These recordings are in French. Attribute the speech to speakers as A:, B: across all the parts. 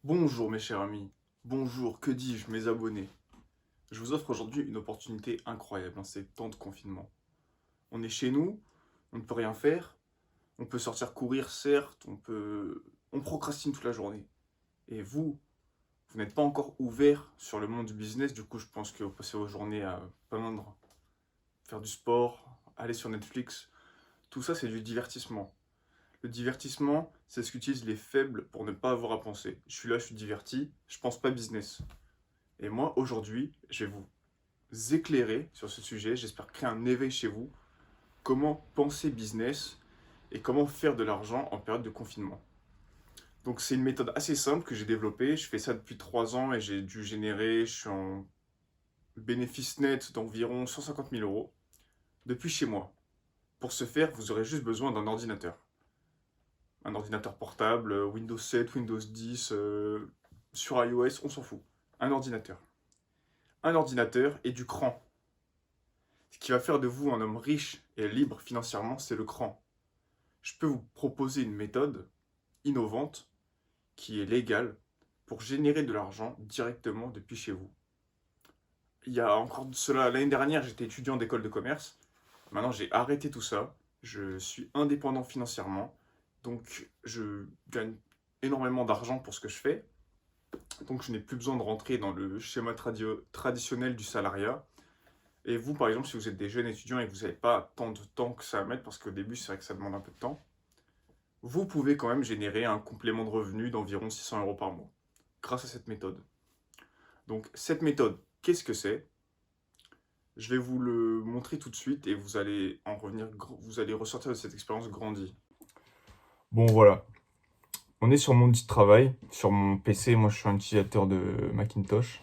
A: Bonjour mes chers amis, bonjour, que dis-je, mes abonnés. Je vous offre aujourd'hui une opportunité incroyable en ces temps de confinement. On est chez nous, on ne peut rien faire, on peut sortir courir certes, On procrastine toute la journée. Et vous n'êtes pas encore ouvert sur le monde du business, du coup je pense que vous passez vos journées à peindre, faire du sport, aller sur Netflix. Tout ça c'est du divertissement. Le divertissement, c'est ce qu'utilisent les faibles pour ne pas avoir à penser. Je suis là, je suis diverti, je pense pas business. Et moi, aujourd'hui, je vais vous éclairer sur ce sujet. J'espère créer un éveil chez vous. Comment penser business et comment faire de l'argent en période de confinement. Donc, c'est une méthode assez simple que j'ai développée. Je fais ça depuis 3 ans et j'ai dû générer, je suis en bénéfice net d'environ 150 000 euros depuis chez moi. Pour ce faire, vous aurez juste besoin d'un ordinateur. Un ordinateur portable, Windows 7, Windows 10, sur iOS, on s'en fout. Un ordinateur. Un ordinateur et du cran. Ce qui va faire de vous un homme riche et libre financièrement, c'est le cran. Je peux vous proposer une méthode innovante qui est légale pour générer de l'argent directement depuis chez vous. Il y a encore de cela, l'année dernière, j'étais étudiant d'école de commerce. Maintenant, j'ai arrêté tout ça. Je suis indépendant financièrement. Donc, je gagne énormément d'argent pour ce que je fais. Donc, je n'ai plus besoin de rentrer dans le schéma traditionnel du salariat. Et vous, par exemple, si vous êtes des jeunes étudiants et que vous n'avez pas tant de temps que ça à mettre, parce qu'au début, c'est vrai que ça demande un peu de temps, vous pouvez quand même générer un complément de revenu d'environ 600 euros par mois, grâce à cette méthode. Donc, cette méthode, qu'est-ce que c'est? Je vais vous le montrer tout de suite et vous allez en revenir, vous allez ressortir de cette expérience grandie. Bon, voilà. On est sur mon outil de travail, sur mon PC. Moi, je suis un utilisateur de Macintosh.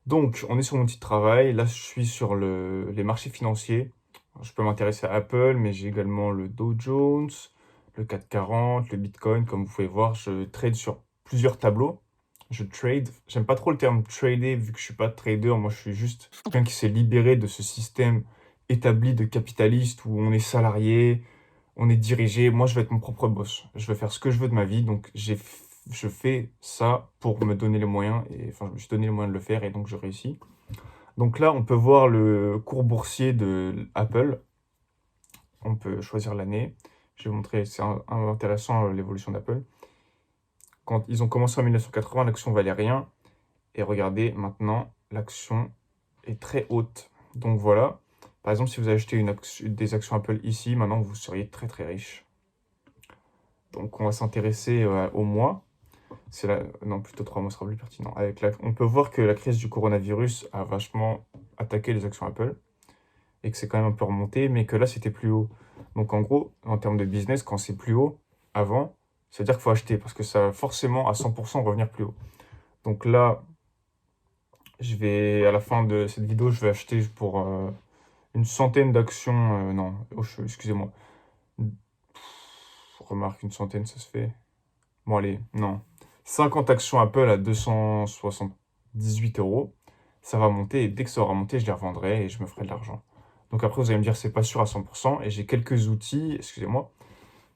A: Donc, on est sur mon outil de travail. Là, je suis sur les marchés financiers. Je peux m'intéresser à Apple, mais j'ai également le Dow Jones, le CAC 40, le Bitcoin. Comme vous pouvez voir, je trade sur plusieurs tableaux. Je trade. J'aime pas trop le terme trader vu que je suis pas trader. Moi, je suis juste quelqu'un qui s'est libéré de ce système établi de capitaliste où on est salarié, on est dirigé. Moi, je vais être mon propre boss. Je vais faire ce que je veux de ma vie. Donc, je fais ça pour me donner les moyens. Et, enfin, je me suis donné les moyens de le faire et donc je réussis. Donc là, on peut voir le cours boursier de Apple. On peut choisir l'année. Je vais vous montrer, c'est intéressant l'évolution d'Apple. Quand ils ont commencé en 1980, l'action valait rien. Et regardez, maintenant, l'action est très haute. Donc voilà. Par exemple, si vous achetez des actions Apple ici, maintenant, vous seriez très très riche. Donc on va s'intéresser au mois. Non, plutôt 3 mois sera plus pertinent. On peut voir que la crise du coronavirus a vachement attaqué les actions Apple et que c'est quand même un peu remonté, mais que là, c'était plus haut. Donc en gros, en termes de business, quand c'est plus haut avant, c'est-à-dire qu'il faut acheter parce que ça va forcément à 100% revenir plus haut. Donc là, à la fin de cette vidéo, je vais acheter pour une centaine d'actions. Non, excusez-moi. Remarque, une centaine, ça se fait. Bon, allez, non. 50 actions Apple à 278 euros. Ça va monter et dès que ça aura monté, je les revendrai et je me ferai de l'argent. Donc après, vous allez me dire, c'est pas sûr à 100%. Et j'ai quelques outils, excusez-moi,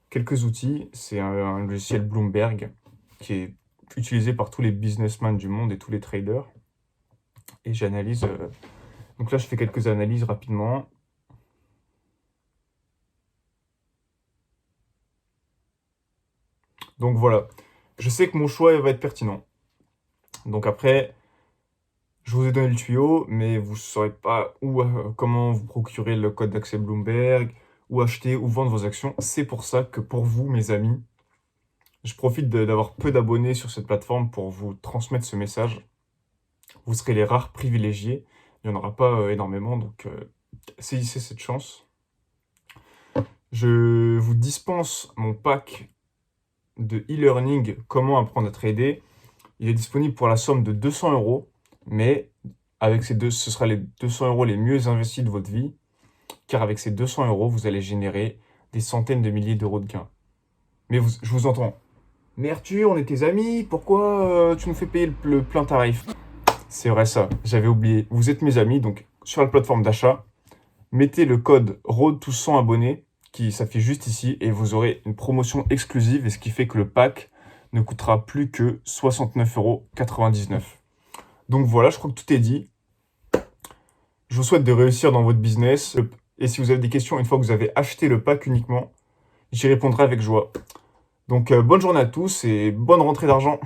A: quelques outils. C'est un logiciel Bloomberg qui est utilisé par tous les businessmen du monde et tous les traders. Et j'analyse. Donc là, je fais quelques analyses rapidement. Donc voilà. Je sais que mon choix va être pertinent. Donc après, je vous ai donné le tuyau, mais vous ne saurez pas comment vous procurer le code d'accès Bloomberg, ou acheter ou vendre vos actions. C'est pour ça que pour vous, mes amis, je profite d'avoir peu d'abonnés sur cette plateforme pour vous transmettre ce message. Vous serez les rares privilégiés. Il n'y en aura pas énormément, donc saisissez cette chance. Je vous dispense mon pack de e-learning Comment apprendre à trader. Il est disponible pour la somme de 200 euros, mais avec ce sera les 200 euros les mieux investis de votre vie, car avec ces 200 euros, vous allez générer des centaines de milliers d'euros de gains. Mais je vous entends. Mais Arthur, on est tes amis, pourquoi tu nous fais payer le plein tarif? C'est vrai ça, j'avais oublié. Vous êtes mes amis, donc sur la plateforme d'achat, mettez le code ROAD to 100 abonnés, qui s'affiche juste ici, et vous aurez une promotion exclusive, et ce qui fait que le pack ne coûtera plus que 69,99 €. Donc voilà, je crois que tout est dit. Je vous souhaite de réussir dans votre business. Et si vous avez des questions, une fois que vous avez acheté le pack uniquement, j'y répondrai avec joie. Donc bonne journée à tous et bonne rentrée d'argent.